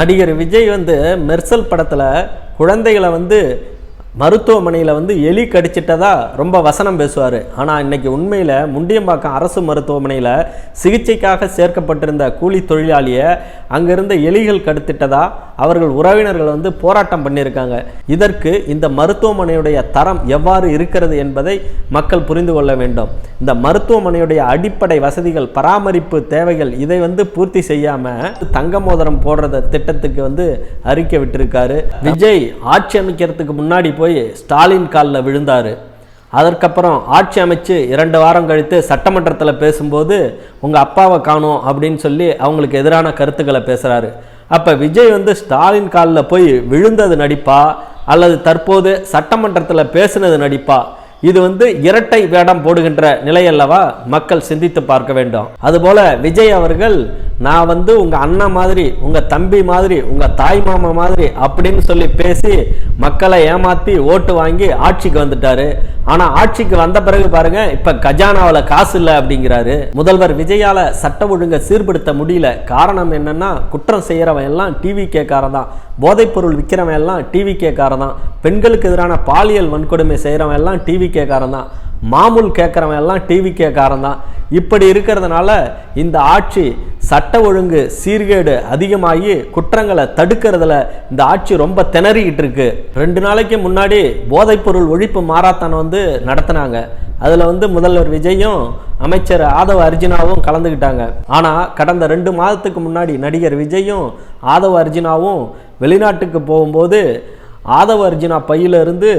நடிகர் விஜய் வந்து மெர்சல் படத்தில் குழந்தைகளை வந்து மருத்துவமனையில் வந்து எலி கடிச்சிட்டதா ரொம்ப வசனம் பேசுவார். ஆனால் இன்றைக்கி உண்மையில் முண்டியம்பாக்கம் அரசு மருத்துவமனையில் சிகிச்சைக்காக சேர்க்கப்பட்டிருந்த கூலி தொழிலாளியை அங்கிருந்த எலிகள் கடித்திட்டதா அவர்கள் உறவினர்கள் வந்து போராட்டம் பண்ணியிருக்காங்க. இதற்கு இந்த மருத்துவமனையுடைய தரம் எவ்வாறு இருக்கிறது என்பதை மக்கள் புரிந்து கொள்ள வேண்டும். இந்த மருத்துவமனையுடைய அடிப்படை வசதிகள், பராமரிப்பு தேவைகள் இதை வந்து பூர்த்தி செய்யாமல் தங்க மோதிரம் போடுறத திட்டத்துக்கு வந்து அறிக்கை விட்டிருக்காரு. விஜய் ஆட்சி அமைக்கிறதுக்கு முன்னாடி போய் ஸ்டாலின் காலில் விழுந்தாரு. அதற்கப்புறம் ஆட்சி அமைச்சு 2 வாரம் கழித்து சட்டமன்றத்தில் பேசும்போது உங்கள் அப்பாவை காணோம் அப்படின்னு சொல்லி அவங்களுக்கு எதிரான கருத்துக்களை பேசுகிறாரு. அப்போ விஜய் வந்து ஸ்டாலின் காலில் போய் விழுந்தது நடிப்பா அல்லது தற்போது சட்டமன்றத்தில் பேசுனது நடிப்பா? இது வந்து இரட்டை வேடம் போடுகின்ற நிலையல்லவா மக்கள் சிந்தித்து பார்க்க வேண்டும். அதுபோல விஜய் அவர்கள் நான் வந்து உங்க அண்ணன் மாதிரி, உங்க தம்பி மாதிரி, உங்க தாய் மாமா மாதிரி அப்படின்னு சொல்லி பேசி மக்களை ஏமாத்தி ஓட்டு வாங்கி ஆட்சிக்கு வந்துட்டாரு. ஆனா ஆட்சிக்கு வந்த பிறகு பாருங்க, இப்ப கஜானாவில் காசு இல்லை அப்படிங்கிறாரு. முதல்வர் விஜயால சட்ட ஒழுங்கை சீர்படுத்த முடியல. காரணம் என்னன்னா, குற்றம் செய்யறவன் எல்லாம் டிவி கேட்காரன் தான், போதைப் பொருள் விற்கிறவன் எல்லாம் டிவி கேட்காரன் தான், பெண்களுக்கு எதிரான பாலியல் வன்கொடுமை செய்யறவன் எல்லாம் டிவி கேட்காரன் தான், மாமூல் கேட்கறவன் எல்லாம் டிவி கேட்காரன் தான். இப்படி இருக்கிறதுனால இந்த ஆட்சி சட்ட ஒழுங்கு சீர்கேடு அதிகமாகி குற்றங்களை தடுக்கிறதுல இந்த ஆட்சி ரொம்ப திணறிக்கிட்டு இருக்கு. 2 நாளைக்கு முன்னாடி போதைப்பொருள் ஒழிப்பு மாரத்தான் வந்து நடத்தினாங்க. அதில் வந்து முதல்வர் விஜயும் அமைச்சர் ஆதவ அர்ஜுனாவும் கலந்துக்கிட்டாங்க. ஆனால் கடந்த 2 மாதத்துக்கு முன்னாடி நடிகர் விஜயும் ஆதவ அர்ஜுனாவும் வெளிநாட்டுக்கு போகும்போது ஆதவ அர்ஜுனா பையிலிருந்து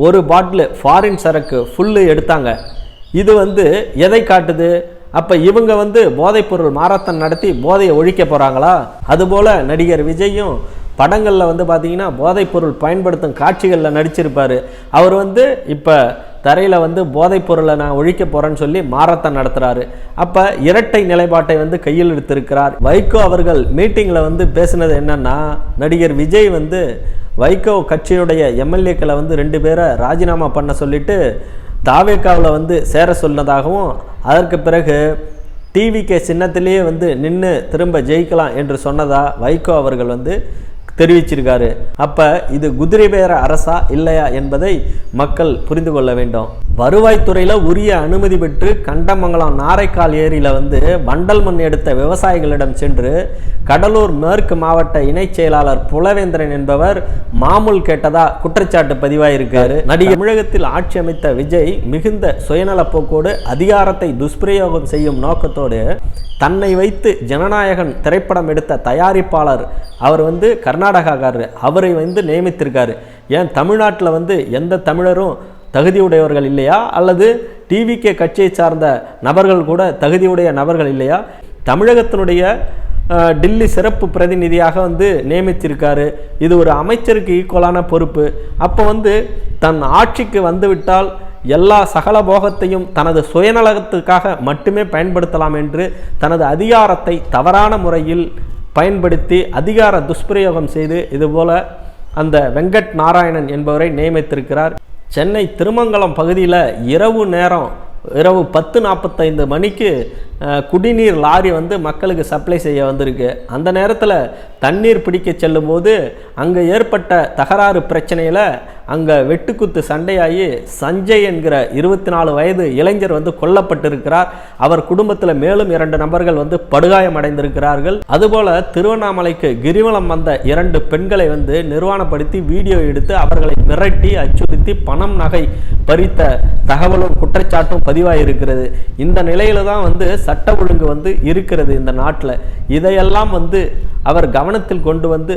1 பாட்டில் ஃபாரின் சரக்கு ஃபுல்லு எடுத்தாங்க. இது வந்து எதை காட்டுது? அப்போ இவங்க வந்து போதைப்பொருள் மாரத்தான் நடத்தி போதையை ஒழிக்க போகிறாங்களா? அதுபோல் நடிகர் விஜயும் படங்களில் வந்து பார்த்தீங்கன்னா போதைப்பொருள் பயன்படுத்தும் காட்சிகளில் நடிச்சிருப்பார். அவர் வந்து இப்போ தரையில் வந்து போதைப்பொருளை நான் ஒழிக்க போகிறேன்னு சொல்லி மாரத்தான் நடத்துகிறாரு. அப்போ இரட்டை நிலைப்பாட்டை வந்து கையில் எடுத்திருக்கிறார். வைகோ அவர்கள் மீட்டிங்கில் வந்து பேசினது என்னன்னா, நடிகர் விஜய் வந்து வைகோ கட்சியுடைய எம்எல்ஏக்களை வந்து 2 பேரை ராஜினாமா பண்ண சொல்லிட்டு தாவேக்காவில் வந்து சேர சொன்னதாகவும், அதற்கு பிறகு டிவிகே சின்னத்திலேயே வந்து நின்று திரும்ப ஜெயிக்கலாம் என்று சொன்னதா வைகோ அவர்கள் வந்து தெரிவிச்சிருக்காரு. அப்போ இது குதிரை பேர அரசா இல்லையா என்பதை மக்கள் புரிந்து கொள்ள வேண்டும். வருவாய்த்துறையில் உரிய அனுமதி பெற்று கண்டமங்கலம் நாரைக்கால் ஏரியில் வந்து வண்டல் மண் எடுத்த விவசாயிகளிடம் சென்று கடலூர் மேற்கு மாவட்ட இணை செயலாளர் புலவேந்திரன் என்பவர் மாமூல் கேட்டதா குற்றச்சாட்டு பதிவாயிருக்காரு. நடிகர் தமிழகத்தில் ஆட்சி அமைத்த விஜய் மிகுந்த சுயநலப்போக்கோடு அதிகாரத்தை துஷ்பிரயோகம் செய்யும் நோக்கத்தோடு தன்னை வைத்து ஜனநாயகன் திரைப்படம் எடுத்த தயாரிப்பாளர் அவர் வந்து கர்நாடகாக்காரர், அவரை வந்து நியமித்திருக்காரு. ஏன் தமிழ்நாட்டில் வந்து எந்த தமிழரும் தகுதியுடையவர்கள் இல்லையா? அல்லது டிவிகே கட்சியை சார்ந்த நபர்கள் கூட தகுதியுடைய நபர்கள் இல்லையா? தமிழகத்தினுடைய டில்லி சிறப்பு பிரதிநிதியாக வந்து நியமித்திருக்காரு. இது ஒரு அமைச்சருக்கு ஈக்குவலான பொறுப்பு. அப்போ வந்து தன் ஆட்சிக்கு வந்துவிட்டால் எல்லா சகல போகத்தையும் தனது சுயநலத்துக்காக மட்டுமே பயன்படுத்தலாம் என்று தனது அதிகாரத்தை தவறான முறையில் பயன்படுத்தி அதிகார துஷ்பிரயோகம் செய்து இதுபோல அந்த வெங்கட் நாராயணன் என்பவரை நியமித்திருக்கிறார். சென்னை திருமங்கலம் பகுதியில் இரவு 10:45 மணிக்கு குடிநீர் லாரி வந்து மக்களுக்கு சப்ளை செய்ய வந்திருக்கு. அந்த நேரத்தில் தண்ணீர் பிடிக்க செல்லும் போது அங்கே ஏற்பட்ட தகராறு பிரச்சனையில் அங்கே வெட்டுக்குத்து சண்டையாகி சஞ்சய் என்கிற 24 வயது இளைஞர் வந்து கொல்லப்பட்டிருக்கிறார். அவர் குடும்பத்தில் மேலும் 2 நபர்கள் வந்து படுகாயமடைந்திருக்கிறார்கள். அதுபோல் திருவண்ணாமலைக்கு கிரிவலம் வந்த 2 பெண்களை வந்து நிர்வாணப்படுத்தி வீடியோ எடுத்து அவர்களை மிரட்டி அச்சுறுத்தி பணம் நகை பறித்த தகவலும் குற்றச்சாட்டும் பதிவாயிருக்கிறது. இந்த நிலையில தான் வந்து சட்ட ஒழுங்கு வந்து இருக்கிறது இந்த நாட்டில். இதையெல்லாம் வந்து அவர் கவனத்தில் கொண்டு வந்து,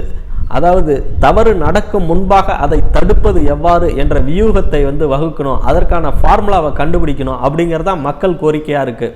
அதாவது தவறு நடக்கும் முன்பாக அதை தடுப்பது எவ்வாறு என்ற வியூகத்தை வந்து வகுக்கணும், அதற்கான ஃபார்முலாவை கண்டுபிடிக்கணும் அப்படிங்கிறதா மக்கள் கோரிக்கையாக இருக்குது.